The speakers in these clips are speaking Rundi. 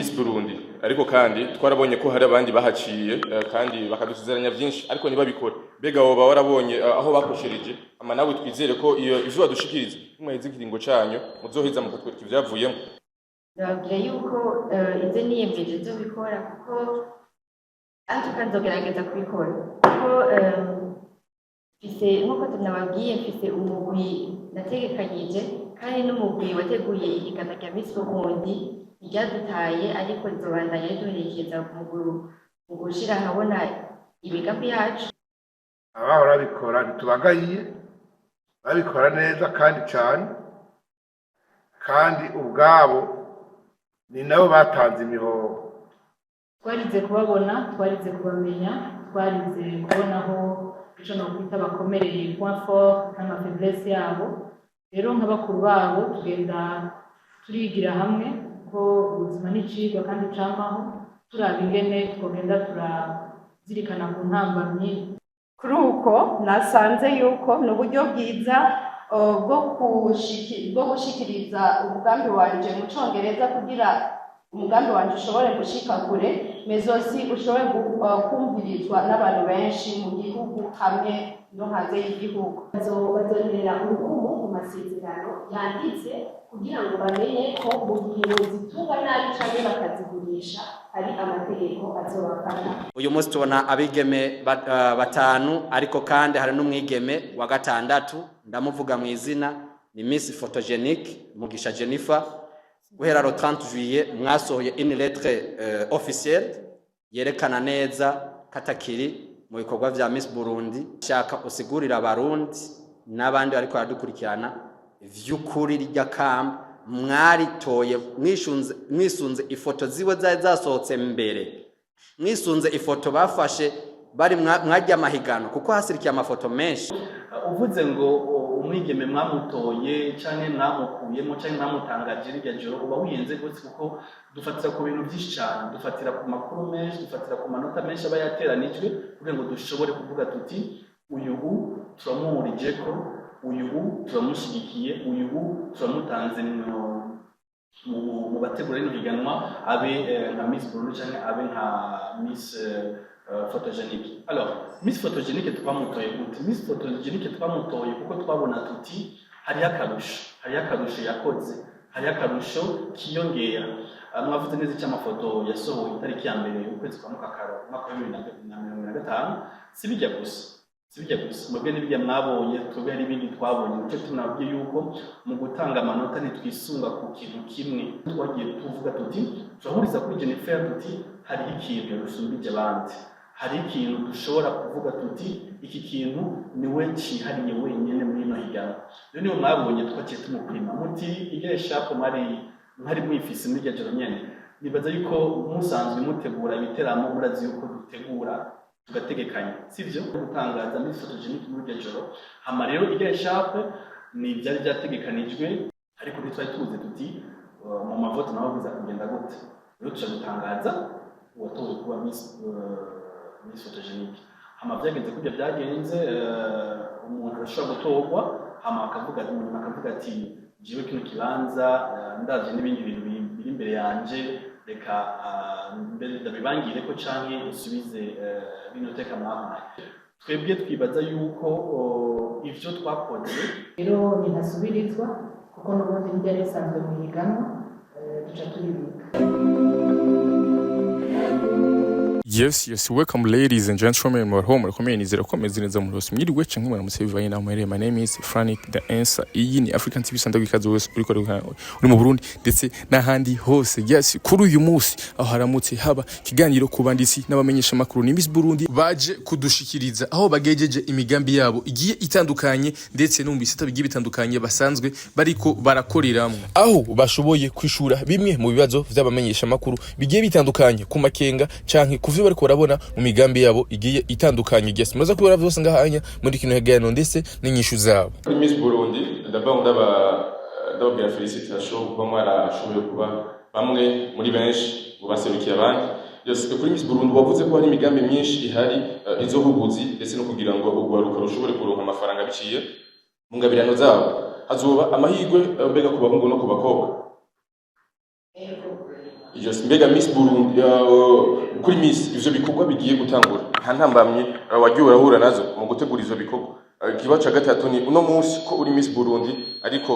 Miss Burundi ariko kandi twarabonye ko hari abandi bahaciye kandi bakadusezeranya byinshi ariko ntibabikore bega woba warabonye aho bakoshereje ama nawe twizere ko ivyo badushikiriza mwaheze ikiringo canyu muzoheza mukatwereka ivyavuyemo. Ndababwira yuko ibyo niyemeje byo bikora kuko ariko nzogerageza kubikora kuko nk'uko tunababwiye mfise umugwi nategekanyije kandi n'umugwi wateguye ihiganwa rya Miss Burundi ryadutaye ariko nzobandanya riduherekeza mu gushira ahabona imigambi yacu. Abahora babikora ntitubagayiye babikora neza kandi cyane kandi ubwabo ni nabo batanze imihoho. Twarize kubabona, twarize kubamenya, twarize kubonaho ico no kwita bakomereye point fort n'ama faiblesse yabo. Rero nk'abakuru babo tugenda turigira hamwe ko ubuzima n'icigwa kandi camaho turaba ingene twogenda turazirikana ku ntambamyi. Kuri uko nasanze yuko n'uburyo bwiza bwo gushikiriza umugambi wanje mu Congereza kugira umugambi wanje ushobore gushika kure mezosi ushobore kumvirizwa n'abantu benshi mu gihugu hamwe no hanze y'igihugu. Bazonera urukumu mu masezerano yanditse kugira ngo bamenye ko mu gihe zitunga nabi canke bakazigurisha hari amategeko azobafata. Uyu munsi tubona abigeme batanu ariko kandi hari n'umwigeme wa gatandatu ndamuvuga mu izina ni Miss Photogenique Mugisha Jennifer. Guhera le 30 juillet mwasohoye une lettre officielle yerekana neza katakiri mu bikorwa vya Miss Burundi. Shaka usigurira abarundi n'abandi ariko baradukurikirana vy'ukuri rya kamba mwaritoye mwisunze ifoto ziwe zasohotse mbere, mwisunze ifoto bafashe bari mwajya amahigano kuko hasirikiye amafoto menshi. Uvuze ngo umwigeme mwamutoye canke mwamukuyemo canke mwamutangaje irya joro uba wiyenze gose kuko dufatira ku bintu byinshi cyane, dufatira ku makuru menshi, dufatira ku manota menshi aba yateranijwe kugira ngo dushobore kuvuga tuti uyu turamuhurije ko uyu turamushigikiye uyu turamutanze mu bategura n'ihiganwa abe nka Miss Burundi canke abe nka Miss Photogenique. Alors Miss Photogenique twamutoye gute? Miss Photogenique twamutoye kuko twabona tuti hari akarusho yakoze, hari akarusho kiyongera. Mwavuze neza cy'amafoto yasohoye itariki ya mbere ukwezi kwa Mukakaro mwaka wa 2025 sibijya gusa mwebwe n'ibijya mwabonye twebwe ari ibindi twabonye nicyo tunabwiye yuko mu gutanga amanota ntitwisunga ku kintu kimwe. Twagiye tuvuga tuti turahuriza kuri Jennifer tuti hari ikintu rusumbije abandi, hari ikintu dushobora kuvuga tuti iki kintu niwe cihariye wenyene muri no higanwa. Rero niyo mwabonye twaciye tumuprima muti ile shapo mwari mwifise muri rya joro nyene. Nibaza yuko musanzwe mutegura ibiteramo murazi yuko dutegura tugategekanya sivyo gutangaza Miss Photogenique muri rya joro. Hama rero ile shapo ni byari byategekanijwe ariko bitwaye tuze tuti mu mavoto naho biza kugenda gute. Rero tuzagutangaza uwatowe kuba Miss Photogenique. Hama byagenze kubyo byagenze umuntu ashobora gutorwa hama akavuga ati jiwe kino kibanza ndavye n'ibindi bintu biri imbere yanje reka mbere ndabibangire ko canke usubize bino teka mwahaye. Twebwe twibaza yuko ivyo twakoze rero ninasubirizwa kuko n'ubundi byari bisanzwe mu higanwa duca turibika. Yes, welcome ladies and gentlemen. More home recommend is rekomeze neza mu rose mwiriwe canke mwana musevanye na mwere. My name is Frank the answer. Iyi ni African TV sanda gwikaze wose uri mu Burundi ndetse n'ahandi hose. Yes, kuri uyu munsi aho haramutse haba kiganiro ku bandisi n'abamenyesha makuru ni Miss Burundi baje kudushikiriza aho bagejeje imigambi yabo igiye itandukanye ndetse no mu bisata bigiye bitandukanye basanzwe bariko barakoreramwe, aho bashoboye kwishura bimwe mu bibazo vy'abamenyesha makuru bigiye bitandukanye ku makenga canke kuvyo bariko barabona mu migambi yabo igiye itandukanye. Yes, muza kubera vyose ngahanya muri kino hegano ndetse n'inyishu zabo. Miss Burundi ndababwira felicitation kuba mwarashoboye kuba bamwe muri benshi baserukiye abandi. Yes, kuri Miss Burundi wavuze ko hari imigambi myinshi ihari izohubuzi ndetse no kugira ngo ugwaruka rushobore kuronka amafaranga biciye mu ngabirano zabo. Hazoba amahirwe mbega ku bahungu no ku bakobwa. Iyo mbega Miss Burundi kuri Miss ivyo bikorwa bigiye gutangura nta ntambamye wagiye urahura nazo mu gutegura ivyo bikorwa. Ikibazo ca gatatu ni uno munsi ko uri Miss Burundi ariko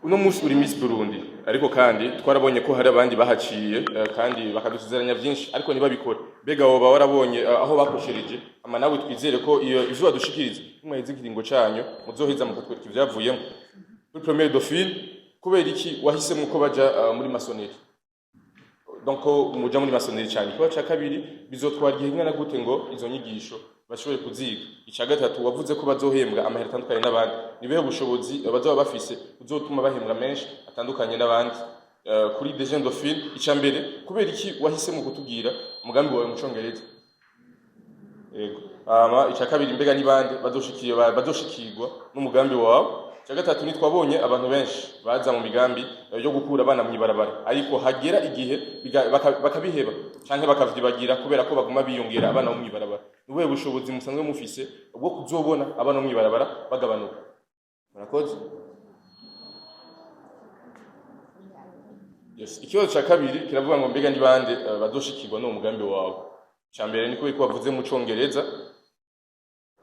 uno munsi uri Miss Burundi ariko kandi twarabonye ko hari abandi bahaciye kandi bakadusezeranya byinshi ariko ntibabikore. Mbega woba warabonye aho bakoshereje ama nawe twizere ko ivyo badushikiriza mwaheze ikiringo canyu muzoheza mukatwereka ivyavuyemo. Kuri Premier Dauphine kubera iki wahisemo ko baja muri maçonnerie, donc muja muri maçonnerie cyane. Kuba ca kabiri bizotwara igihe ingana gute ngo izo nyigisho bashoboye kuziga. Ica gatatu wavuze ko bazohembwa amahera atandukanye n'abandi, nibeho ubushobozi bazoba bafise uzotuma bahembwa menshi atandukanye n'abandi. Kuri Deuxième Dauphine ica mbere kubera iki wahisemo kutubwira umugambi wawe mu Congereza? Yego. Ica kabiri mbega ni bande bazoshikirwa n'umugambi wawe? Ica gatatu ni twabonye abantu benshi baza mu migambi yo gukura abana mu ibarabara ariko hagera igihe bakabiheba canke bakavyibagira kubera ko baguma biyongera abana mu ibarabara. Niwe bushobozi musanzwe mufise bwo kuzobona abana mu ibarabara bagabanuka? Murakoze. Yes, ikibazo ca kabiri kiravuga ngo mbega ni bande bazoshikirwa no mugambi wawe. Ca mbere niko wavuze mu Congereza.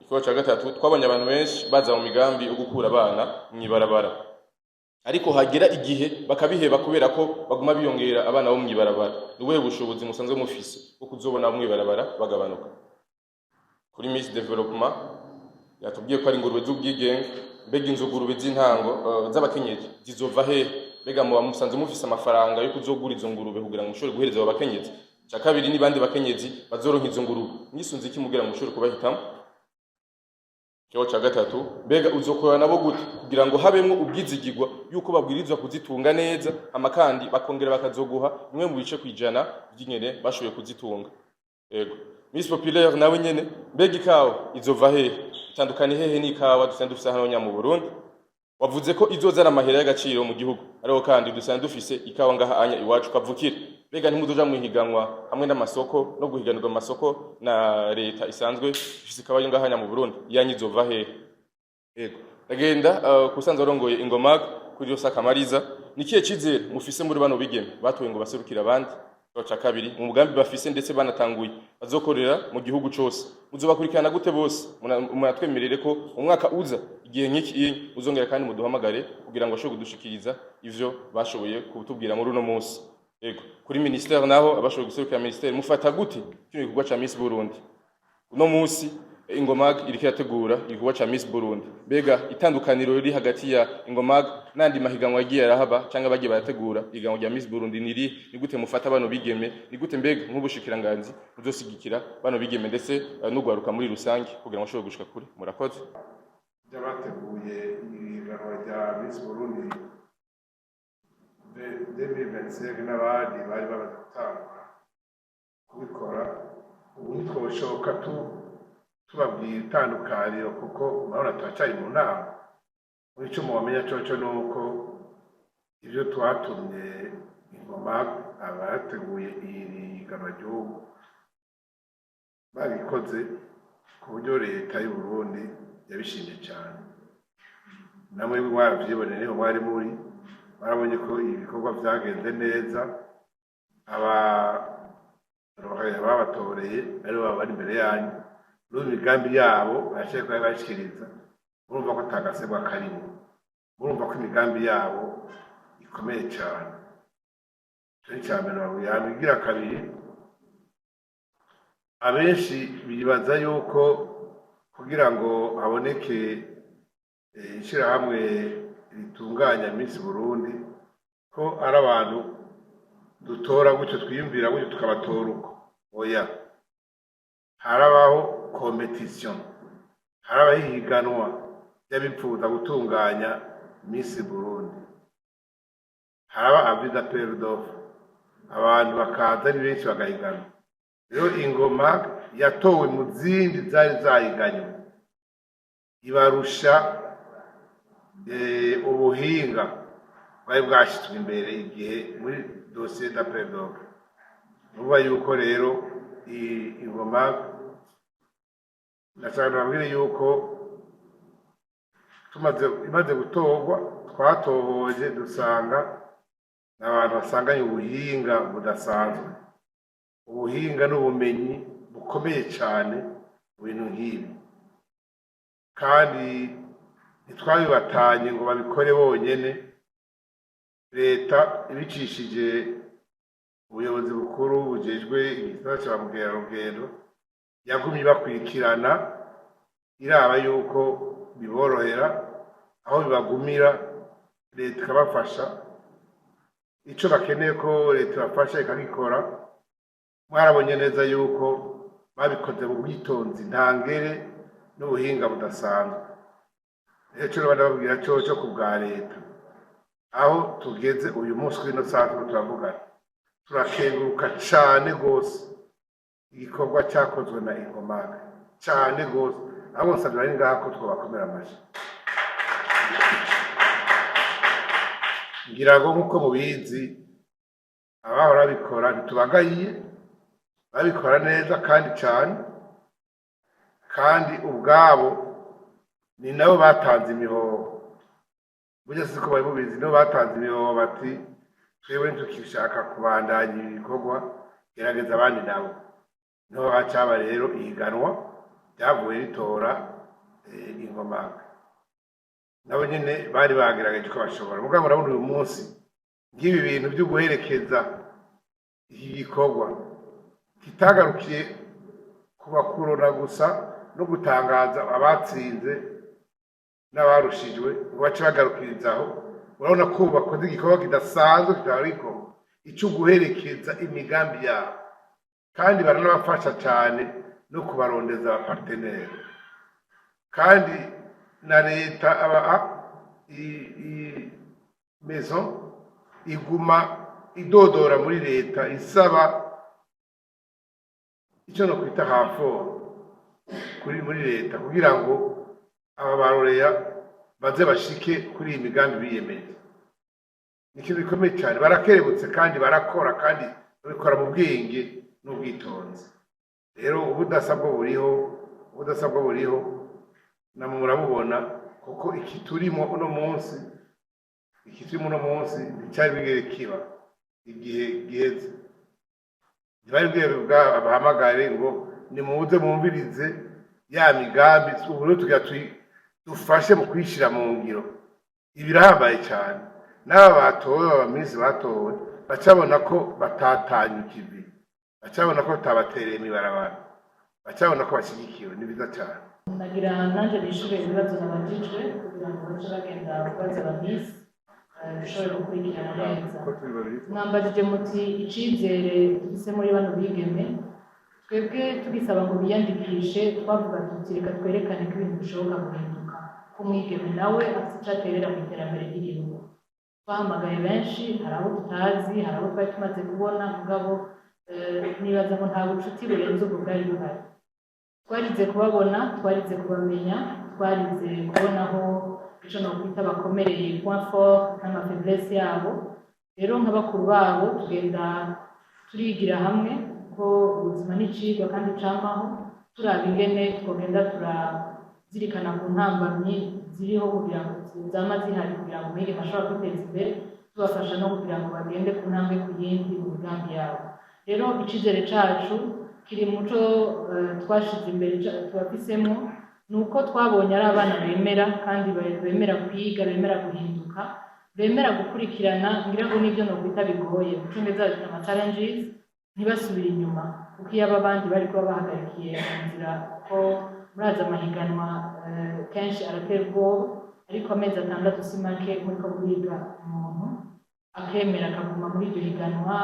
Ikibazo ca gatatu twabonye abantu benshi baza mu migambi yo gukura abana mu ibarabara ariko hagera igihe bakabiheba kubera ko baguma biyongera abana bo mu ibarabara. Niwe bushobozi musanzwe mufise bwo kuzobona mu ibarabara bagabanuka? Kuri Miss Development yatubwiye ko ari ingurube z'ubwigenge. Mbega inzugurube z'intango z'abakenyezi zizova hehe? Mbega muba musanzwe mufise amafaranga yo kuzogura izo ngurube kugira ngo mushobore guhereza abo bakenyezi? Ca kabiri ni bande bakenyezi bazoronka izo ngurube? Mwisunze iki mugira ngo mushobore kubahitamo? Ikibazo ca gatatu mbega uzokora nabo gute kugira ngo habemwo ubwizigirwa yuko babwirizwa kuzitunga neza amakandi bakongera bakazoguha nimwe mu bice kwijana by'inyene bashoboye kuzitunga? Yego. Miss Populaire nawe nyene mbega ikawa izova hehe? Itandukanye hehe n'ikawa dusanzwe dufise hano mu Burundi? Wavuze ko izozana amahera y'agaciro mu gihugu ariko kandi dusanzwe dufise ikawa ngaha anya iwacu kavukira. Mbega ntimuzoja mu higanwa hamwe n'amasoko no guhiganirwa amasoko na leta isanzwe ifise ikawa ngaha anya mu Burundi yanyu izova hehe? Yego. Agenda kusanzwe arongoye Ingomag kuri yo Sakamariza nikiye cizere mufise muri bano bigeme batoye ngo baserukira abandi? Ca kabiri mu mugambi bafise ndetse banatanguye bazokorera mu gihugu cose muzobakurikirana gute bose? Muratwemerere ko umwaka uza igihe nk'iki uzongera kandi muduhamagare kugira ngo ashobore kudushikiriza ivyo bashoboye kutubwira muri uno munsi. Yego. Kuri ministère naho abashoboye guserukira ministère mufata gute kino gikorwa ca Miss Burundi? Uno munsi Ingomag iriko yategura igikorwa ca Miss Burundi. Mbega itandukaniro riri hagati ya Ingomag nandi mahiganwa yagiye arahaba canke bagiye barategura ihiganwa rya Miss Burundi ni gute mufata bano bigeme? Ni gute mbega nk'ubushikiranganzi muzosigikira bano bigeme ndetse n'ugwaruka muri rusange kugira ngo ashobore gushika kure? Murakoze. Bateguye ihiganwa rya Miss Burundi 2025 n'abandi bari bamaze gutangura kubikora. Ubu ntitwoshoka tubabwira itandukaniro kuko murabona turacari mu nama. Muri ico muwamenya coco nuko ivyo twatumye Ingomag abateguye iri higanwa ry'ubu babikoze ku buryo leta y'u Burundi yabishimye cyane. Namwe mwavyiboneye niho mwari muri barabonye ko ibikorwa vyagenze neza. Ababatoreye ari bari imbere yanyu n'imigambi yabo bashyira ko bashikiriza. Murumva ko atagasebwa karimo, murumva ko imigambi yabo ikomeye cyane. Cyo cyambere babigira kabiri, abenshi bibaza yuko kugira ngo haboneke ishirahamwe ritunganya Miss Burundi ko ari abantu dutora gutyo twiyumvira gutyo tukabatora uko. Oya, harabaho competition, harabaho ihiganwa ry'abipfuza gutunganya Miss Burundi, haraba avis d'appel d'offre, abantu bakaza ari benshi bagahiganwa. Rero Ingomag yatowe mu zindi zari zahiganywe ibarusha ubuhinga bwari bwashyizwe imbere igihe muri dossier d'appel d'offre. nuba yuko rero ingoma ndashaka nababwire yuko imaze gutorwa twatohoje dusanga n'abantu basanganye ubuhinga budasanzwe, ubuhinga n'ubumenyi bukomeye cyane mu bintu nk'ibi, kandi ntitwabibatanye ngo babikore bonyene. Leta ibicishije ubuyobozi bukuru bujejwe igisata cya mukerarugendo yagumye bakurikirana iraba yuko biborohera, aho bibagumira leta ikabafasha, icyo bakeneye ko leta ibafasha ikabikora. Mwarabonye neza yuko babikoze mu bwitonzi ntangere n'ubuhinga budasanzwe. Icyo babwira cyo ku bwa leta, aho tugeze uyu munsi w'ino saa turavugana, turakenguruka cyane rwose igikorwa cyakozwe na Ingomane cyane rwose, aho nsabye bari ngaha ko twabakomera amashyi. Ngira ngo nk'uko mubizi abahora babikora ntitubagayiye, babikora neza kandi cyane, kandi ubwabo ni nabo batanze imihoho. Burya siko bari mubizi, nabo batanze imihoho bati twebwe ntukishaka kubandanya ibikorwa, gerageza abandi nabo. Niho hacaba rero ihiganwa ryavuye ritora Ingomane. Nabo nyine bari bagerageje ko bashobora. Mugabo murabona uyu munsi nk'ibi bintu byo guherekeza iki gikorwa kitagarukiye kubakurura gusa no gutangaza abatsinze n'abarushijwe ngo bace bagarukirizaho. Urabona ko bakoze igikorwa kidasanzwe kitariko icyo guherekeza imigambi yabo, kandi baranabafasha cyane no kubarondeza abaparteneri. Kandi na leta maison iguma idodora muri leta isaba icyo no kwita haforo muri leta kugira ngo aba baroreya baze bashike kuri iyi migambi biyemeje. Ni ikintu gikomeye cyane, barakerebutse kandi barakora, kandi babikora mu bwenge n'ubwitonzi. Rero ubudasabwa buriho namwe murabubona, kuko iki turimo uno munsi nticyari bigere kiba igihe giheze. Ntibari bwebwe abahamagare ngo nimuze mwumvirize ya migambi, ubu rero tugira dufashe mu kwishyira mu ngiro. Ibirahambaye cyane, n'aba batowe, abaminsi batowe bacabona ko batatanyuka ivi, bacabona ko batabatereye imibarabara, bacabona ko bashyigikiwe. Ni byiza cyane. Nagira nanjye nishure ibibazo nabajijwe kugira ngo bace bagenda kubaza abamisi dushobore gukurikirana neza. Mwambajije muti icizere dufise muri bano bigeme, twebwe tugisaba ngo biyandikishe twavuga tuti reka twerekane ko ibintu bishoboka guhinduka, ko umwigeme nawe afite icyo aterera mu iterambere ry'igihugu. Twahamagaye benshi, hari abo tutazi, hari abo twari tumaze kubona, mugabo nibaza ngo nta bucuti burenze ubwo bwari buhari. Twarize kubabona, twarize kubamenya, twarize kubonaho icyo nokwita bakomereye point fort n'amafaiblesse yabo. Rero nk'abakuru babo tugenda turigira hamwe ko ubuzima n'icigwa kandi camaho, turaba ingene twogenda turazirikana ku ntambamyi ziriho kugira ngo zama zihari kugira ngo umwigeme ashobora kwiteza imbere, tubafasha no kugira ngo bagende ku ntambwe ku yindi mu migambi yabo. Rero icizere cacu kiri muco twashize imbere tubafisemo, nuko twabonye ari abana bemera, kandi bemera kwiga, bemera guhinduka, bemera gukurikirana. Ngira ngo nibyo no kwita bigoye gucungeza ama challenges, ntibasubira inyuma, kuko iyo abandi bari kuba bahagarikiye inzira, ko muraza amahiganwa kenshi aratera ubwoba, ariko amezi 6 si make muriko buriga umuntu akemera akaguma muri iryo higanwa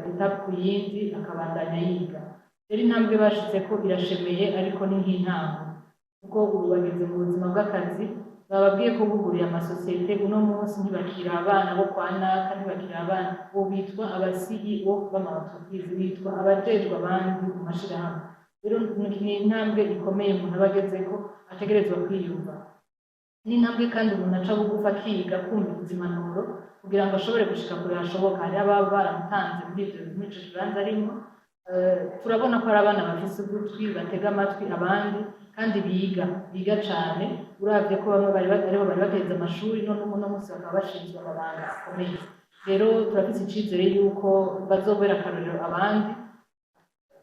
etape ku yindi akabandanya yiga. Rero intambwe bashitse ko irashemeye, ariko ni nk'intango, kuko ubu bageze mu buzima bw'akazi. Bababwiye ko buguriye amasosiyete uno munsi ntibakira abana bo kwa naka, ntibakira abana bo bitwa aba CEO b'amaentreprise, bitwa abajejwe abandi mu mashirahamwe. Rero ni intambwe ikomeye umuntu aba agezeko ategerezwa kwiyumva. n'intambwe kandi umuntu aca bugufi akiga kumviriza impanuro kugira ngo ashobore gushika kure hashoboka. Hari ababa baramutanze muri ico kibanza arimo. Turabona ko ari abana bafise ugutwi batega amatwi abandi kandi biga cane, uravye ko bamwe bari bateze amashuri none uno munsi bakaba bashinzwe amabanga akomeye. Rero turafise icizere yuko bazobera akarorero abandi,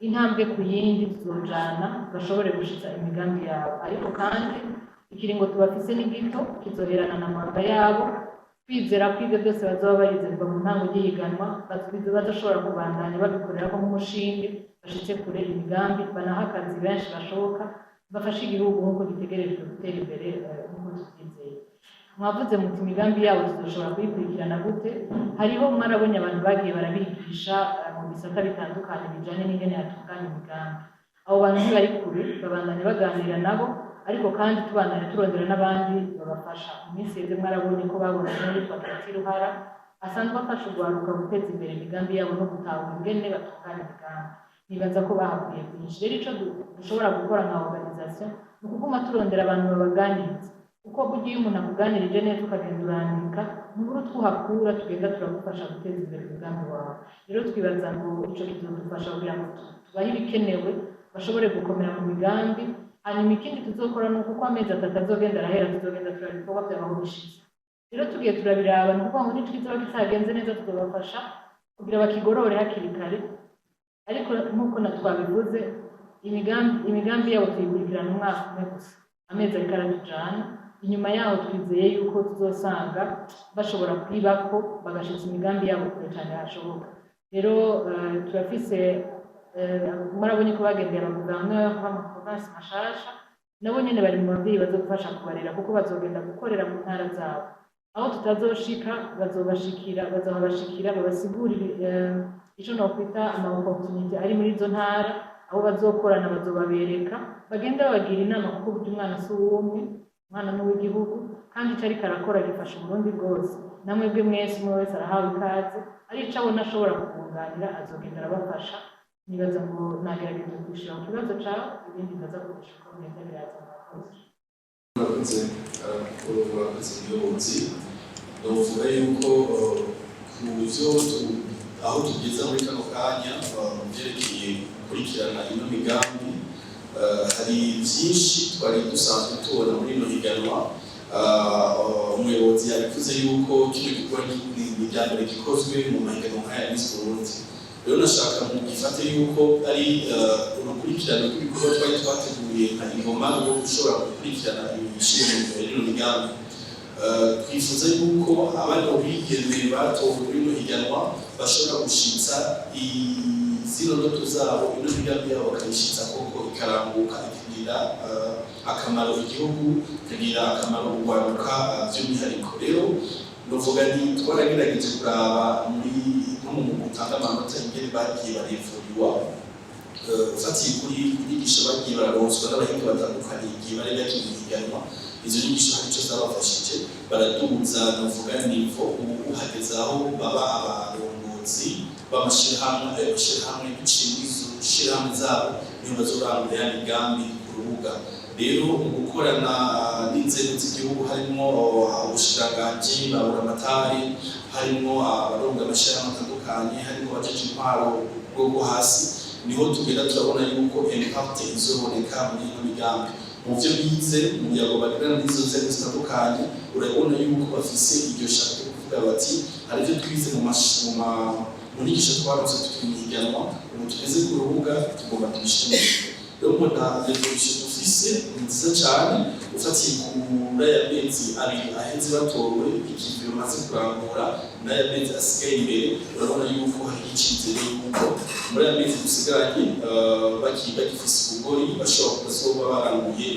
intambwe ku yindi tuzojana bashobore gushitsa imigambi yabo. Ariko kandi ikiringo tubafise ni gito, kizoherana na manda yabo, kwizera ko ibyo byose bazoba barize kuva mu ntango ry'ihiganwa bazoshobora kubandanya babikorera ko nk'umushinge bashitse kure imigambi, banaha akazi benshi bashoboka, bafashe igihugu nk'uko gitegerejwe gutera imbere nk'uko tubyizeye. Mwavuze muti imigambi yabo tuzoshobora kuyikurikirana gute? Hariho mwarabonye abantu bagiye barabigisha mu bisata bitandukanye bijanye n'ingene hatunganya imigambi. Abo bantu ntibari kure, babandanya baganira nabo, ariko kandi tubandanya turondera n'abandi babafasha. Mu minsi yeze mwarabonye ko babona n'uwitwa Tati Ruhara asanzwe afasha urwaruka guteza imbere imigambi yabo no gutahura ingene batunganya imigambi. Nibaza ko bahakuye byinshi. Rero ico dushobora gukora nka organisation ni ukuguma turondera abantu babaganiriza, kuko burya iyo umuntu akuganirije neza ukagenda urandika nubwo twuhakura tugenda turagufasha guteza imbere umugambi wawe. Rero twibaza ngo ico kizodufasha kugira ngo tubahe ibikenewe bashobore gukomera mu migambi. Hanyuma ikindi tuzokora ni uko amezi 3 azogenda arahera tuzogenda turaba ibikorwa by'abaho bishize. Rero tugiye turabiraba ni ukuvuga ngo n'ikizoba kitagenze neza tuzobafasha kugira bakigorore hakiri kare. Ariko nk'uko natwabivuze imigambi yabo tuyikurikirana umwaka umwe gusa, amezi ariko aratujana. Inyuma yaho twizeye yuko tuzosanga bashobora kwibako bagashitsa imigambi yabo kure cyane hashoboka. Rero turafise murabonye ko bagendeye abaguverineri b'amaprovinsi mashasha, nabo nyene bari mu bavyeyi bazofasha kubarera, kuko bazogenda gukorera mu ntara zabo. Aho tutazoshika bazobashikira babasigurire ico nokwita ama-opportunité ari muri izo ntara, aho bazokorana bazobabereka, bagenda babagira inama, kuko burya umwana si uw'umwe, umwana n'uw'igihugu, kandi ico ariko arakora gifasha Uburundi bwose. Namwebwe mwese umwe wese arahawe ikaze, ari ico abona ashobora kubunganira azogenda arabafasha. Nibaza ngo nagerageza kwishura mu kibazo cawe, ibindi ndaza kugisha uko bigenda biraza murakoze. Murakoze ubuyobozi, novuga yuko ku byo aho tugeze muri kano kanya mu byerekeye gukurikirana ino migambi, hari byinshi twari dusanzwe tubona muri ino higanwa. Umuyobozi yabivuze yuko kino gikorwa ni irya mbere gikozwe mu mahiganwa nk'aya Miss Burundi. Rero nashaka mu gifate yuko ari urukurikirane rw'ibikorwa twari twateguye nka ingoma rwo gushobora gukurikirana ibishimwe ino migambi. Twifuza yuko abana bigeme batowe muri ino higanwa bashobora gushitsa zino ndoto zabo, ino migambi yabo bakayishitsa koko ikarambuka, ikagira akamaro igihugu, ikagira akamaro urwaruka by'umwihariko. Rero novuga nti twaragerageje kuraba no mu gutanga amanota ingene bagiye barevuriwa, ufatiye kuri inyigisho bagiye bararonswa n'abahinga batandukanye igihe bari bagiye mu higanwa. Izo nyigisho hari icyo zabafashije, baraduza novuga nivo ubu hageze aho baba abarongozi b'amashirahamwe biciye izo shirahamwe zabo niyo bazorangura ya migambi ku rubuga. Rero mu gukorana n'inzego z'igihugu harimo ubushikiranganji, baburamatari, harimo abarongoye amashirahamwe atandukanye, harimo abajeje intwaro rwo hasi, niho tugenda turabona yuko impact izoboneka muri ino migambi. Mu byo bize mu byago bagirana n'izo nzego zitandukanye, urabona yuko bafise iryo shaka ryo kuvuga bati hari ibyo twize mu nyigisho twaronse tukiri mu higanwa, ubu tugeze ku rubuga tugomba tubishimire. Rero mbona revolution dufise ni nziza cyane, ufatiye kuri aya mezi abiri aheze batowe, ikintu bimaze kurangura n'aya mezi asigaye imbere, urabona yuko hari icyizere yuko muri aya mezi dusigaranye bagifise ubugori bashobora kuzoba baranguye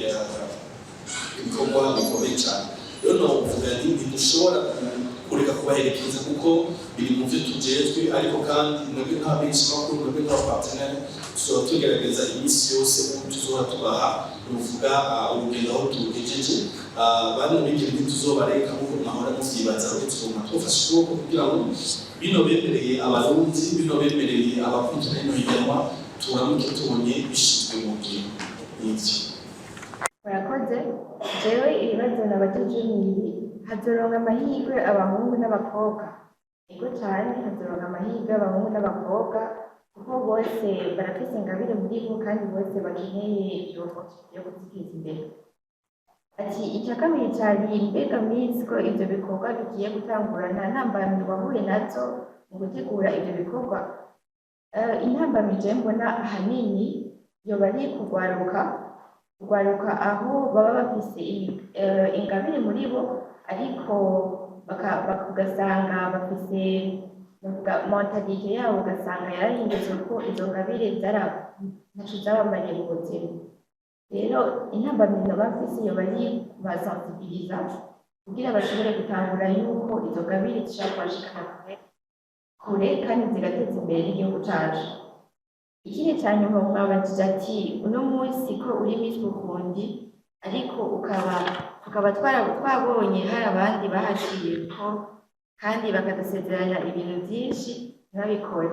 ibikorwa bikomeye cyane. Rero novuga nti ntidushobora kureka kubaherekeza kuko biri mu byo tujejwe, ariko kandi nabyo nta benshi makuru, nabyo nta partenaire tuzoba tugerageza iminsi yose uko tuzoba tubaha ruvuga urugendo aho tugejeje. Bano bigire ntituzobareka nk'uko mwahora muvyibaza, ahubwo tugomba tubafasha ukuboko kugira ngo bino bemereye abarundi, bino bemereye abakurikirana ino higanwa turamuke tubonye bishizwe mu ngiro. Nivyo murakoze. jewe ibibazo nabajije n'ibi hazoronka amahirwe abahungu n'abakobwa ego cyane hazoronka amahirwe abahungu n'abakobwa kuko bose barafise ingabire muri bo kandi bose bakeneye iyo yo guteza imbere. Ati icya kabiri cyari mbega minsi ko ibyo bikorwa bigiye gutangura nta ntambamyi wahuye nazo mu gutegura ibyo bikorwa. Intambamyi je mbona ahanini yoba ari kugwaruka aho baba bafise ingabire muri bo ariko ugasanga bafise mentalite yabo ugasanga yarahindutse ko izo ngabire ntaco zabamariye mu buzima. Rero intambamyi bafise yoba ari kubasensibiliza kugira bashobore gutangura yuko izo ngabire zishobora kubashikana kure kandi zigateza imbere n'igihugu cacu. Ikindi cya nyuma mwabajije ati uno munsi ko uri Miss Burundi ariko tukaba twabonye hari abandi bahaciye ko kandi bakadusezeranya ibintu byinshi ntibabikore.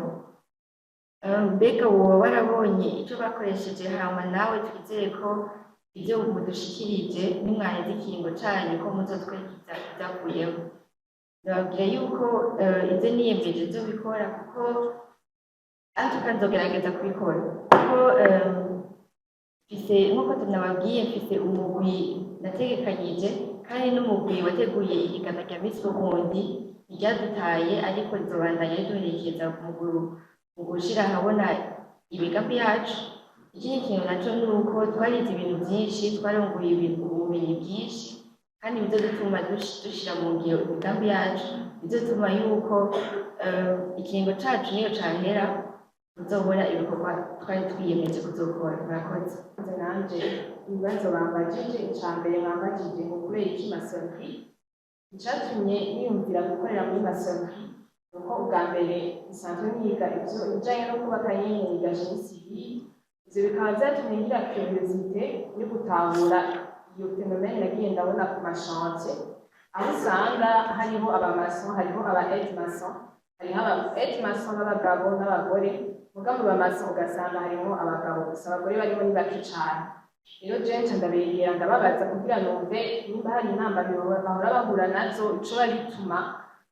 Mbega wowe warabonye icyo bakoresheje hama nawe twizere ko ibyo mudushikirije nimwaheze ikiringo canyu ko muzotwekiza ivyavuyemo. Ndababwira yuko ibyo niyemeje nzobikora kuko ariko nzogerageza kubikora kuko nk'uko tunababwiye mfise umugwi nategekanyije kandi n'umugwi wateguye ihiganwa rya Miss Burundi ntiryadutaye ariko rizobandanya riduherekeza mu gushira ahabona imigambi yacu. Ikindi kintu naco ni uko twarize ibintu byinshi twarongoye ubumenyi bwinshi kandi bizodutuma dushira mu ngiro imigambi yacu bizotuma yuko ikiringo cacu niyo cahera tuzobona ibikorwa twari twiyemeje kuzokora. Murakoze. Nanje ibibazo bambajije icya mbere bambajije ngo kubera iki masonnerie icyatumye niyumvira gukorera muri masonnerie nuko ubwa mbere nsanzwe niga ibyo bijyanye no kubaka nyine niga génie civil. Ibyo bikaba byatumye ngira curiosité yo gutahura iyo phénomène nagiye ndabona ku mashantier aho usanga hariho abamason hariho aba aide mason hariho aba aide mason b'abagabo n'abagore muga mu bamason ugasanga harimo abagabo gusa abagore barimo ni bake cyane. Rero jewe ndabegera ndababaza kugira numve nimba hari intambamyi bahora bahura nazo ico bituma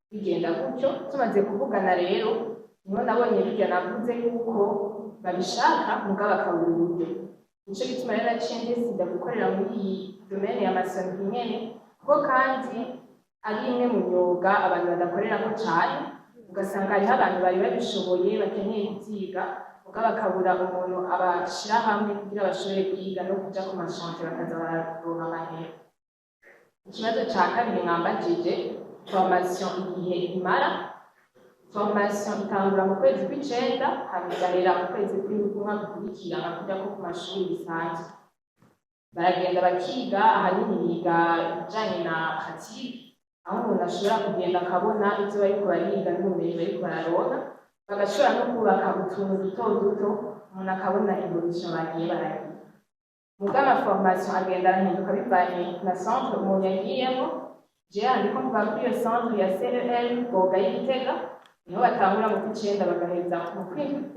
bigenda gutyo. Tumaze kuvugana rero niho nabonye birya navuze yuko babishaka muga bakabura uburyo. Nico gituma rero naciye ndesida gukorera muri iyi domaine ya masonnerie nyene kuko kandi ari imwe mu myuga abantu badakorerako cane ugasanga hariho abantu bari babishoboye bakeneye kuvyiga muga bakabura umuntu abashira hamwe kugira bashobore kwiga no kuja ku mashantier bakaza bararonka amahera. Ikibazo ca kabiri mwambajije formation igihe imara. Formation itangura mu kwezi kw'icenda hama igahera mu kwezi kw'umwaka ukurikira kuja ko ku mashuri bisanzwe. Baragenda bakiga ahanini biga ibijanye na pratique aho umuntu ashobora kugenda akabona ivyo bariko bariga n'ubumenyi bariko bararonka bagashobora no kubaka utuntu duto duto umuntu akabona evolution bagiye baragira. Muga amaformation agenda arahinduka bivanye na centre umuntu yagiyemo. Jewe ndiko mvuga kuri iyo centre ya CEL Boga y'Igitega niho batangura mu kw'icenda bagaheza mu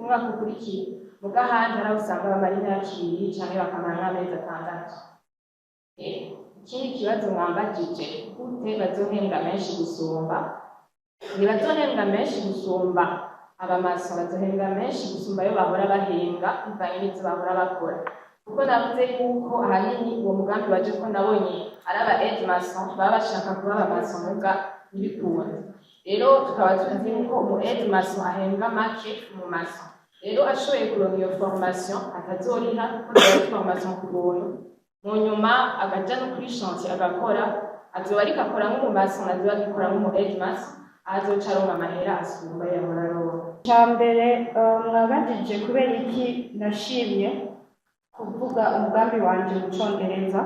mwaka ukurikiye muga ahandi hari aho usanga bamara imyaka ibiri canke bakamara nk'amezi atandatu. Ikindi kibazo mwambajije gute bazohembwa menshi gusumba. Ntibazohembwa menshi gusumba abamaso, bazohembwa menshi gusumba ayo bahora bahembwa bivanye n'ivyo bahora bakora kuko navuze yuko ahanini uwo mugambi waje ko nabonye ari aba aide mason baba bashaka kuba abamason muga ntibikunda. Rero tukaba tuzi yuko umu aide mason ahembwa make mu mason. Rero ashoboye kuronka iyo formation atazoriha kuko iyo formation ku buntu mu nyuma agaja no kuri chantier agakora azoba ariko akora nk'umumason azoba agikora nk'umu aide mason azoca aronka amahera asumba yahora aronka. Icya mbere mwabajije kubera iki nashimye kuvuga umugambi wanje mu Congereza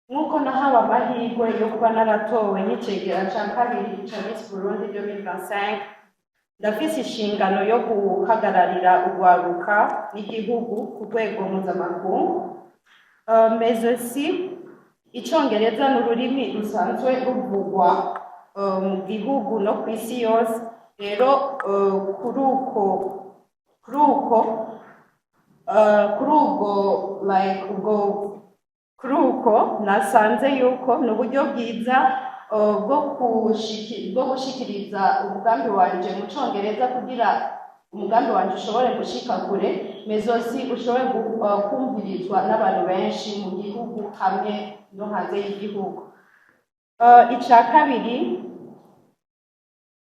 nk'uko nahawe amahirwe yo kuba naratowe n'icegera ca kabiri ca Miss Burundi 2025. Ndafise inshingano yo guhagararira urwaruka n'igihugu ku rwego mpuzamakungu. Mais aussi Icongereza ni ururimi rusanzwe ruvugwa mu gihugu no ku isi yose. Rero kuri kuri uko nasanze yuko ni uburyo bwiza bwo gushikiriza umugambi wanje mu congereza kugira umugambi wanje ushobore gushika kure mezosi ushobore kumvirizwa n'abantu benshi mu gihugu hamwe no hanze y'igihugu. Ica kabiri,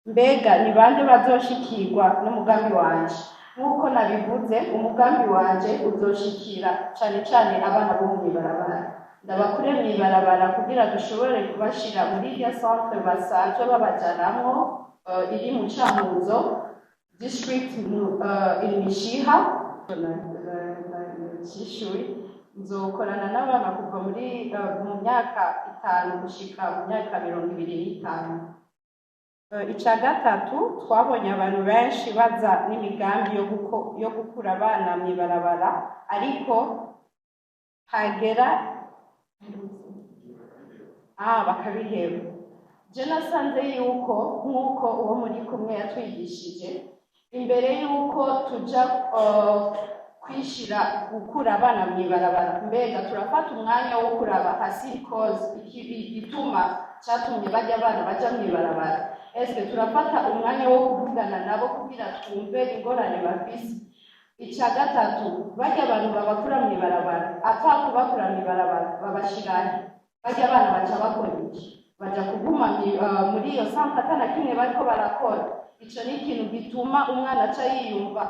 mbega ni bande bazoshikirwa n'umugambi wanje? Nk'uko nabivuze, umugambi wanje uzoshikira cane cane abana bo mw'ibarabara. Ndabakure mw'ibarabara kugira dushobore kubashira muri irya centre basanzwe babajanamwo iri mu Cankuzo district Mishiha Kishui. Nzokorana n'abana kuva muri mu myaka 5 gushika mu myaka 25. Ica gatatu, twabonye abantu benshi baza n'imigambi yo gukura abana mw'ibarabara, ariko hagera bakabiheba. Je nasanze yuko nk'uko uwo muri kumwe yatwigishije, imbere yuko tuja kwishira gukura abana mw'ibarabara, mbega turafata umwanya wo kuraba hasi cause igituma catumye bajya abana baja mw'ibarabara. Eske turafata umwanya wo kuvugana nabo kugira twumve ingorane bafise. Ica gatatu, bajya abantu babakura mw'ibarabara, ata kubakura mw'ibarabara babashirahe, bajya abana baca bakora iki? Baja kuguma muri iyo centre atana kimwe bariko barakora. Ico ni ikintu gituma umwana aca yiyumva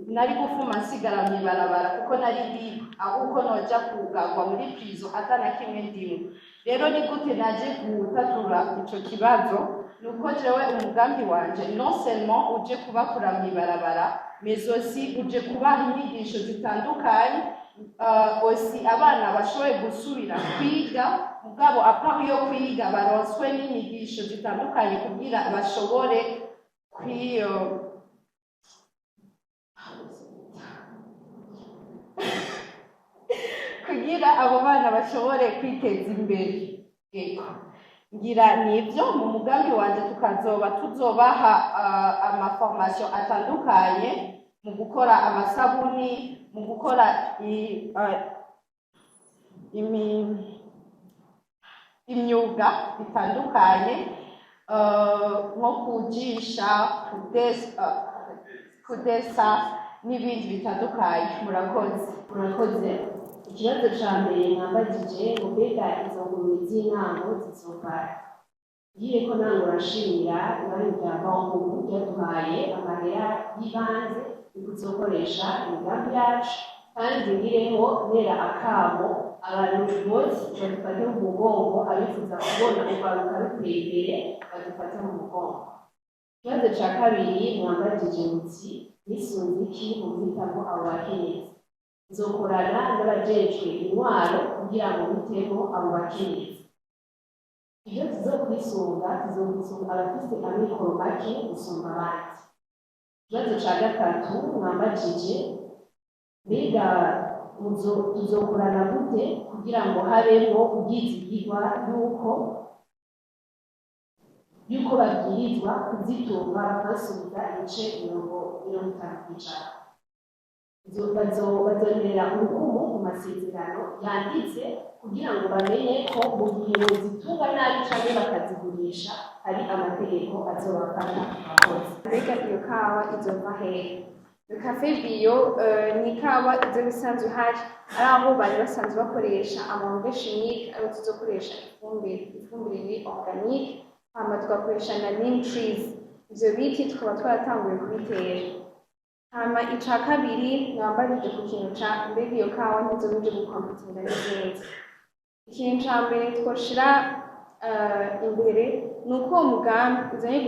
nari gufuma nsigara mw'ibarabara kuko nari libre, ahubwo noja kugagwa muri prison atana kimwe ndimo. Rero ni gute naje gutatura ico kibazo? Nuko jewe umugambi wanje non seulement uje kubakura mw'ibarabara, mais aussi uje kubaha inyigisho zitandukanye, aussi abana bashoboye gusubira kwiga, mugabo apart yo kwiga baronswe n'inyigisho zitandukanye kugira bashobore kugira abo bana bashobore kwiteza imbere. Ngira nivyo mu mugambi wanje tuzobaha amaformation atandukanye mu gukora amasabuni, mu gukora imyuga itandukanye, nko kujisha, kudesa n'ibindi bitandukanye. Murakoze. Ikibazo ca mbere mwambajije ngo mbega izo ngurube z'intango zizova ngiye ko nange urashimira ibari rya banki ryaduhaye amahera y'ibanze yo kuzokoresha imigambi yacu, kandi ngiremo ntera akamo abantu bose badufate mu mugongo, abifuza kubona urwaruka ruteye imbere badufate mu mugongo. Ikibazo ca kabiri mwambajije muti nisunze iki mu kwitamo abo bakenyezi? Nzokorana n'abajejwe intwaro kugira ngo bitemo abo bakenyezi. Iyo tuzokwisunga abafise amikoro make gusumba abandi. Ikibazo ca gatatu mwambajije mbega tuzokorana gute kugira ngo habemo ubwizigirwa yuko babwirizwa kuzitunga bakasubiza ibice 50%. Bazonera urukumu mu masezerano yanditse kugira ngo bamenye ko mu gihe zitunga nabi canke bakazigurisha hari amategeko azobafata abakozi. Mbega iyo kawa izova hehe? Cafe bio ni ikawa izo bisanzwe hari ari aho bari basanzwe bakoresha amahombe chimique, aho tuzokoresha ifumbire organique, hama tugakoresha na neem trees. Ivyo biti tukaba twaratanguye kubitera. Hama ica kabiri mwambajije ku kintu ca mbega iyo kawa ntizobije gukompetinga n'izindi. Ikintu ca mbere twoshira imbere ni uko uwo mugambi uzanye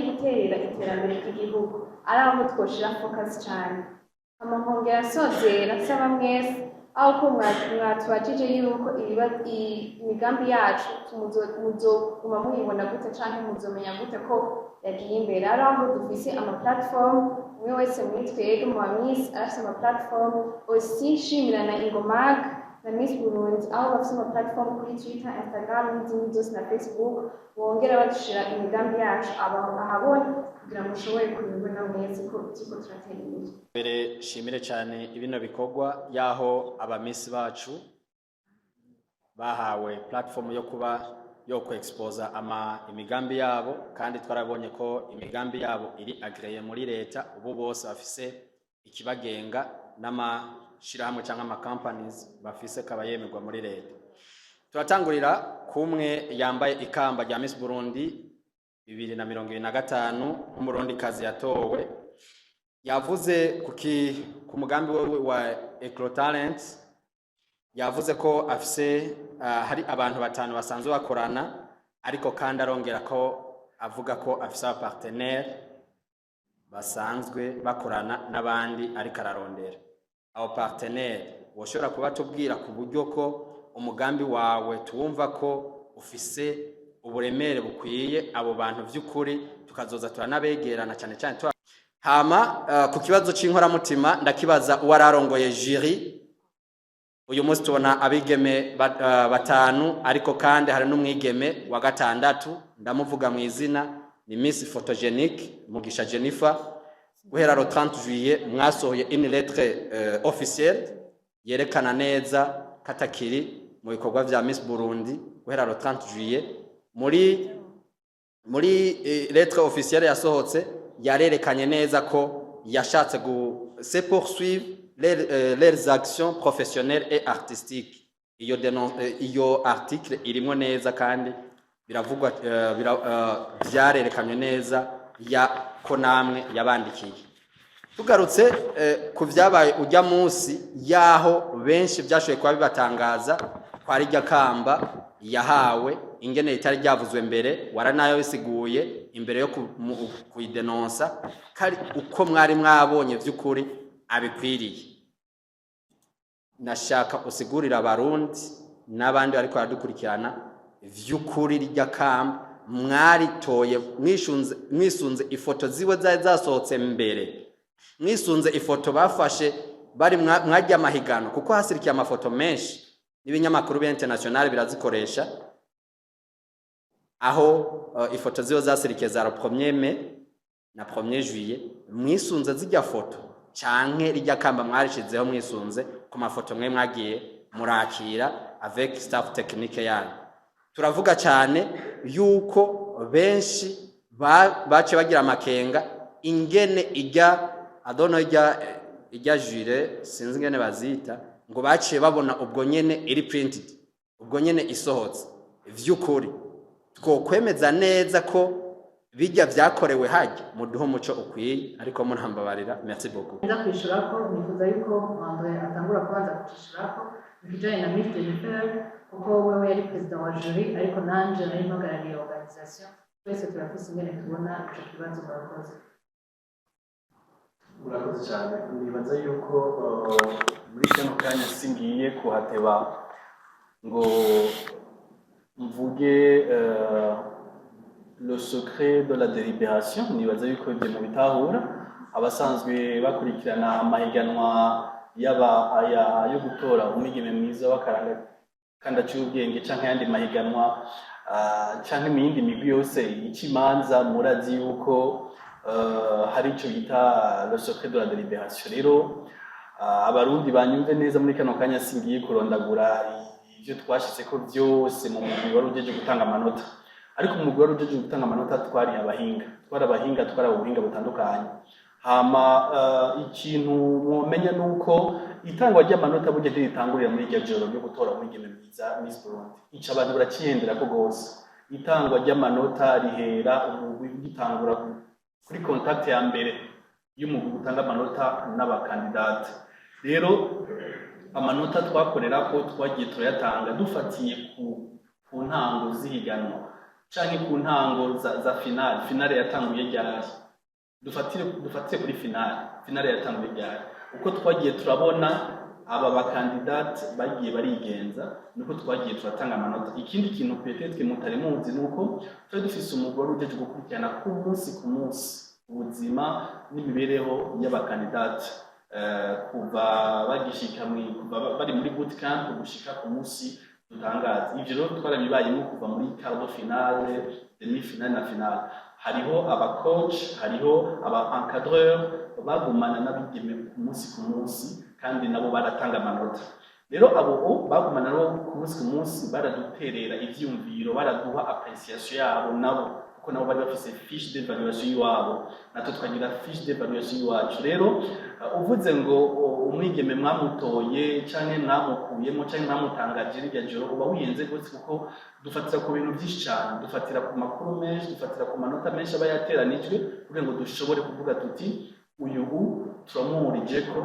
guterera iterambere ry'igihugu, ari aho twoshira focus cane. Hama nkongera asozera saba mwese aho ko mwatubajije yuko imigambi yacu muzoguma muyibona gute canke muzomenya gute ko yagiye imbere. Ari aho dufise ama-platform, umwe wese muri twebwe mu bamisi arafise ama-platform, aussi nshimira na Ingomag na Miss Burundi aho bafite ama platform kuri Twitter, Instagram n'izindi zose na Facebook bongera badushira imigambi yacu ahabona kugira ngo mushobore kubibona mwese ko turiko turatera imbere. Mbere shimire cyane ibino bikorwa yaho abamisi bacu bahawe platform yo kuba yo kuexposa imigambi yabo, kandi twarabonye ko imigambi yabo iri agreye muri leta. Ubu bose bafise ikibagenga n'amashirahamwe cyangwa ama companies bafise kabayemerwa muri leta. Turatangurira kumwe yambaye ikamba rya Miss Burundi 2025 umurundi kazi yatowe, yavuze ku mugambi wa Ecrotalent, yavuze ko afise hari abantu batanu basanzwe bakorana, ariko kandi arongera ko avuga ko afise abapartenaire basanzwe bakorana n'abandi ariko ararondera. Abo partenaire woshobora kuba tubwira ku buryo ko umugambi wawe tuwumva ko ufise uburemere bukwiye abo bantu vy'ukuri, tukazoza turanabegerana cyane cyane hama ku kibazo c'inkoramutima ndakibaza uwararongoye jury. Uyu munsi tubona abigeme batanu, ariko kandi hari n'umwigeme wa gatandatu ndamuvuga mu izina, ni Miss Photogenique Mugisha Jennifer. Guhera le 30 juillet mwasohoye une lettre officielle yerekana neza katakiri mu bikorwa vya Miss Burundi. Guhera le 30 juillet muri lettre officielle yasohotse yarerekanye neza ko yashatse se poursuivre leurs actions professionnelles et artistiques. Iyo article irimo neza kandi biravugwa byarerekanye neza ko namwe yabandikiye. Tugarutse ku vyabaye ujya munsi yaho benshi byashoboye kuba bibatangaza kwari rya kamba yahawe ingene itari ryavuzwe mbere, waranayo bisiguye imbere yo kuidenonsa kari uko mwari mwabonye vy'ukuri abikwiriye. Nashaka usigurira abarundi n'abandi bariko baradukurikirana vy'ukuri rya kamba mwaritoye mwisunze ifoto ziwe zasohotse mbere, mwisunze ifoto bafashe bari mwajya amahigano, kuko hasirikiye amafoto menshi n'ibinyamakuru bya international birazikoresha, aho ifoto ziwe zasirikiye za 1er mai na 1er juillet. Mwisunze zijya foto canke rijya kamba mwarishizeho mwisunze ku mafoto mwe mwagiye murakira avec staff technique yanyu. Turavuga cyane yuko benshi bace bagira amakenga ingene ijya jure sinzi ngene bazita, ngo baciye babona ubwo nyene iri printed, ubwo nyene isohotse. Vy'ukuri twokwemeza neza ko bijya vyakorewe hajya muduho muco ukwiye, ariko murambabarira. Merci beaucoup. Nza kwishura ko nifuza yuko Andre atangura kubanza kwishura ko bijanye na Miss Jennifer, kuko wewe yari president wa jury, ariko nanje nari mpagarariye organisation. Twese turafise ingene tubona ico kibazo murakoze. Murakoze cyane. Nibaza yuko muri kano kanya singiye kuhateba ngo mvuge le secret de la délibération. Nibaza yuko ibyo mu bitahura abasanzwe bakurikirana amahiganwa yo gutora umwigeme mwiza w'akaranga kandi aciye ubwenge canke yandi mahiganwa canke mu yindi migwi yose ikimanza, murazi yuko hari ico bita le secret de la délibération. Rero abarundi banyumve neza, muri kano kanya singiye kurondagura ivyo twashitse ko byose mu mugwi wari ujeje gutanga amanota, ariko mu mugwi wari ujeje gutanga amanota twari abahinga ubuhinga butandukanye. Hama ikintu mwomenya nuko itangwa ry'amanota burya ritangurira muri iryo joro ryo gutora umwigeme mwiza Miss Burundi. Ico abantu baracihendera ko gose. Itangwa ry'amanota rihera umugwi ugitangura kuri contact ya mbere y'umugwi gutanga amanota n'abakandidate. Rero amanota twakorera ko twagiye turayatanga dufatiye ku ntango zihiganwa canke ku ntango za finale yatanguye ryari. Dufatire kuri finale yatanguye ryari, uko twagiye turabona aba bakandidate bagiye barigenza, nuko twagiye turatanga amanota. Ikindi kintu peut-être mutari muzi nuko twa dufise umugore ujeje gukurikirana ku munsi ubuzima n'imibereho y'abakandidate. kuva bagishika kuva bari muri bootcamp gushika ku munsi dutangaza. Ivyo rero twarabibayemo kuva muri quart de finale, demi finale na finale. Hariho aba coach, hariho aba encadreur bagumana n'abigeme ku munsi kandi nabo baratanga amanota. Rero abo bagumana nabo ku munsi baraduterera ivyumviro, baraduha appréciation yabo nabo, kuko nabo bari bafise fiche d'évaluation y'iwabo, natwe twagira fiche d'évaluation y'iwacu. Rero uvuze ngo umwigeme mwamutoye canke mwamukuyemo canke mwamutangaje rirya joro, uba wiyenze gose, kuko dufatira ku bintu byinshi cyane, dufatira ku makuru menshi, dufatira ku manota menshi aba yateranijwe kugira ngo dushobore kuvuga tuti uyu turamuhurijeko,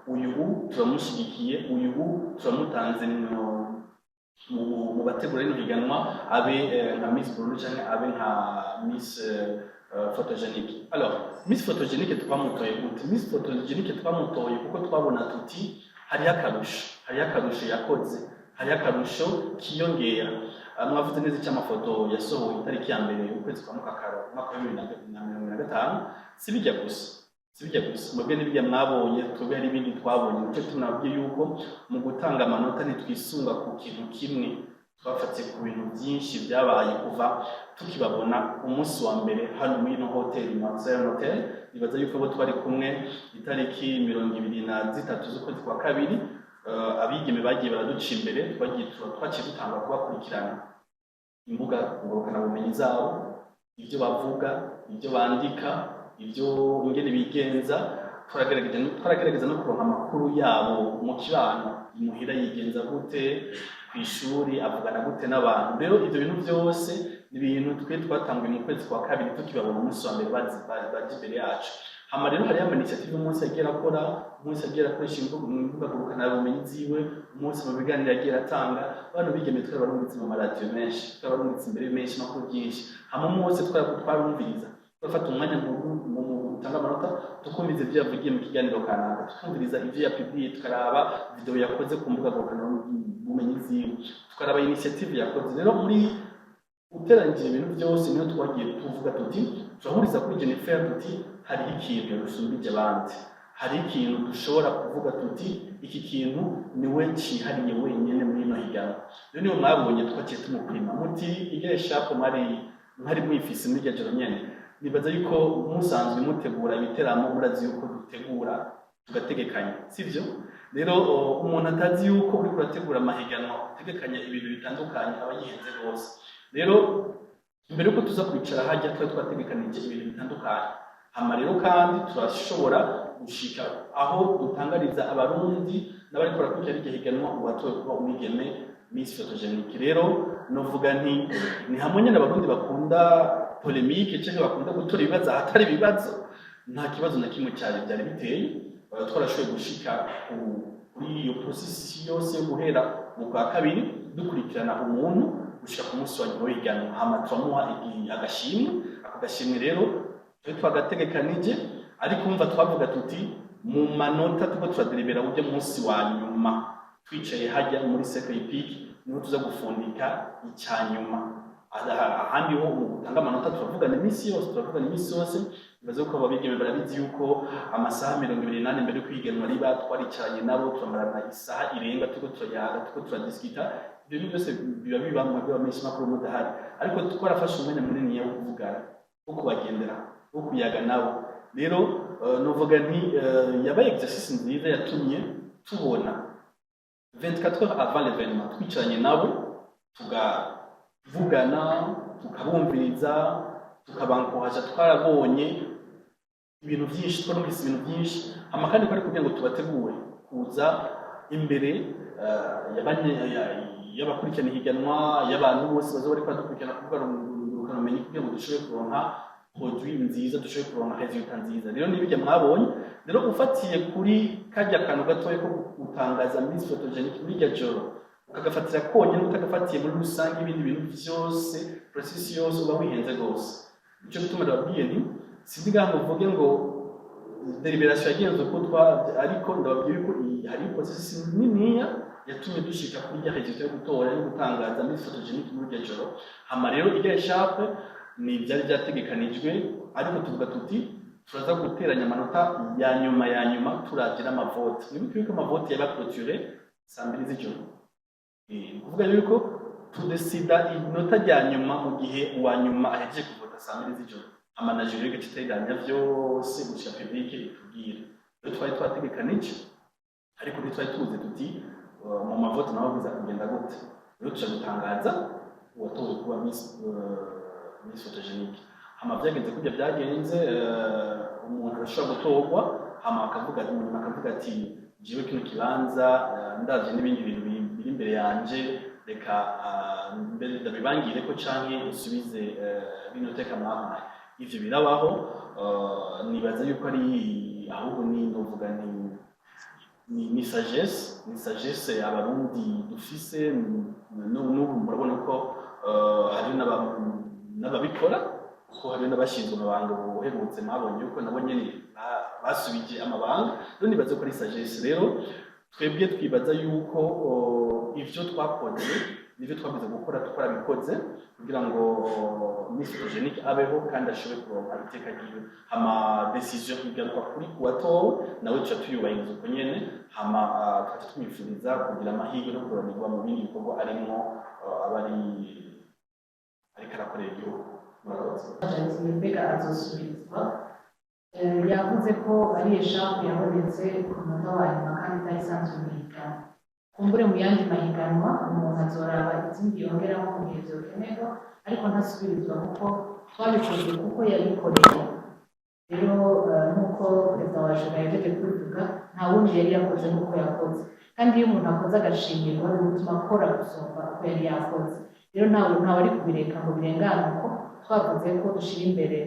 uyu turamushigikiye, uyu turamutanze mu bategura rino higanwa abe nka Miss Burundi canke abe nka Miss photogenique. Alors Miss photogenique twamutoye gute? Miss photogenique twamutoye kuko twabona tuti hariyo akarusho yakoze, hariyo akarusho kiyongera. Mwavuze neza cy'amafoto yasohoye itariki ya mbere ukwezi kwa Mukakaro umwaka wa 2025, sibijya gusa mwebwe n'ibijya mwabonye, twebwe hari ibindi twabonye. Nicyo tunabwiye yuko mu gutanga amanota ntitwisunga ku kintu kimwe, twafatiye ku bintu byinshi byabaye kuva tukibabona umunsi wa mbere hano muri ino hoteli Marseille Hotel. Nibaza yuko bo twari kumwe itariki 23 z'ukwezi kwa kabiri. Abigeme bagiye baraduca imbere, twaciye dutanga kubakurikirana imbuga ngurukanabumenyi zabo, ibyo bavuga, ibyo bandika, ibyo ingene bigenza. Twaragerageza no kuronka amakuru yabo mu kibano, imuhira yigenza gute, ku ishuri avugana gute n'abantu. Rero ibyo bintu byose ni ibintu twatanguye mu kwezi kwa kabiri tukibabona umunsi wa mbere baje imbere yacu. Hama rero hariyo ama-initiative umunsi yagiye arakora, umunsi yagiye akoresha imbuga ngurukanabumenyi ziwe, umunsi mu biganiro yagiye aratanga. Abantu bigeme twarabarungitse mu maradiyo menshi, twarabarungitse imbere menshi makuru byinshi. Hama umunsi twarumviriza, turafata umwanya mu gutanga amanota, tukumviriza ibyo yavugiye mu kiganiro kanaka, tukumviriza ibyo yapibliye, tukaraba video yakoze ku mbuga ngurukanabumenyi ziwe, tukaraba initiative yakoze. Rero muri uteranyije ibintu byose niyo twagiye tuvuga tuti turahuriza kuri Jennifer tuti hari ikintu rusumbije abandi, hari ikintu dushobora kuvuga tuti iki kintu niwe cyihariye wenyine muri ino higanwa. Rero niyo mwabonye twaciye tumupima muti igere sharp mwari mwifise muri joro nyene. Nibaza yuko musanzwe mutegura ibiteramo, murazi yuko dutegura tugategekanya, sivyo? Rero umuntu atazi yuko uri kurategura amahiganwa utegekanya ibintu bitandukanye aba yihenze rwose. Rero mbere yuko tuza kwicara hajya twategekanije ibintu bitandukanye. Hama rero kandi turashobora gushika aho dutangariza abarundi n'abari kurakurikira iryo higanwa uwatowe kuba umwigeme Miss photogenique. Rero novuga ni hamwe nyine abarundi bakunda polemique cyangwa bakunda gutora ibibazo ahatari ibibazo, nta kibazo na kimwe byari biteye. Twarashoboye gushika kuri iyo process yose yo guhera mu kwa kabiri dukurikirana umuntu gushika ku munsi wa nyuma w'ihiganwa. Hama turamuha agashimwe. Ako gashimwe rero twagategekanije, ariko umva twavuga tuti mu manota tuko turadelibera uje munsi wa nyuma twicaye hajya muri cercle peak niho tuza gufundika icyanyuma. Ahandi ho mu gutanga amanota turavugana iminsi yose. Bibaze ko ababigeme barabizi yuko amasaha 28 mbere yo kwigenwa riba twaricaranye nabo turamarana isaha irenga tuko turayaga tuko turadiskita. Ibyo byose biba bibamwe by'abamenyesha makuru mudahari, ariko twarafashe umwanya munini yo kuvugana, wo kubagendera, wo kuyaga nabo. Rero novuga yabaye exercice nziza yatumye tubona 24 heures avant l'événement twicaranye nabo tugavugana, tukabumviriza, tukabankohaja. Twarabonye ibintu byinshi, twarumvise ibintu byinshi. Amakandi kwari kugira ngo tubategure kuza imbere y'abakurikirana higanwa, y'abantu bose bazo bari kwadukurikirana kuvuga ukamenya kugira ngo dushobore kuronka produit nziza, dushobore kuronka resultat nziza. Rero nibijya mwabonye. Rero ufatiye kuri kajya kantu gatoye ko gutangaza Miss photogenique muri iryo joro, ukagafatira konyine utagafatiye muri rusange ibindi bintu byose, process yose uba wihenze rwose. Icyo gituma ndababwiye sindiga ngo mvuge ngo deliberation yagenze uko ariko ndababwiye ko hari process niniya yatumye dushika kuri ya resultat yo gutora yo gutangaza Miss photogenique muri iryo joro. Hama rero igere sharp ni byari byategekanijwe, ariko tuvuga tuti turaza guteranya amanota ya nyuma turagira amavote nibuke yuko amavote yaba clôturé saa 2 z'ijoro kuvuga yuko tudesida inota rya nyuma mu gihe uwa nyuma ahejeje kuvota saa 2 z'ijoro amanajeri y'igiteranya vyose gushika public itubwira rero twari twategekanije ariko twari tuzi tuti mu mavote naho biza kugenda gute rero tuca gutangaza uwatowe kuba Miss Photogenique hama byagenze kujya byagenze umuntu arashobora gutorwa hama akavuga ati jiwe kino kibanza ndaje n'ibindi bintu biri imbere yanje reka mbere ndabibangire ko canke usubize bino teka mwampaye ivyo birabaho nibaza yuko ari ahubwo novuga ni sagesse abarundi dufise n'ubu murabona ko hari n'ababikora ko hari n'abashinzwe amabanga buherutse mwabonye yuko nabo nyene basubije amabanga rero nibaza ko ari sagesse rero twebwe twibaza yuko ivyo twakoze nivyo twabize gukora bikoze kugira ngo Miss Photogenique abeho kandi ashobore kuronka iteka ryiwe hama decision igaruka kuri kuwatowe nawe tuca tuyubahiriza uko nyene hama tukaca tumwifuriza kugira amahirwe no kuronirwa mu bindi bikorwa arimwo ariko arakorera igihugu mbega azosubirizwa yavuze ko ari eshanu yabonetse ku munota wa nyuma kandi itari isanzwe mu higanwa kumbure mu yandi mahiganwa umuntu azoraba izindi yongeramo mu gihe vyokenerwa ariko ntasubirizwa kuko twabikoze kuko yabikoreye rero nk'uko perezida wa jura yajeje kubivuga nta wundi yari yakoze nk'uko yakoze kandi iyo umuntu akoze agashimirwa bituma akora gusumba uko yari yakoze rero ntawe ari kubireka ngo birengane uko twavuze ko dushira imbere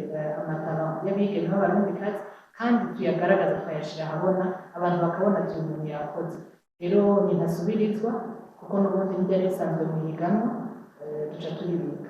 amatara y'abigeme b'abarundikazi kandi tuyagaragaza twayashira ahabona abantu bakabona ati umuntu yakoze rero ninasubirizwa kuko n'ubundi ntibyari bisanzwe mu higanwa duca turibika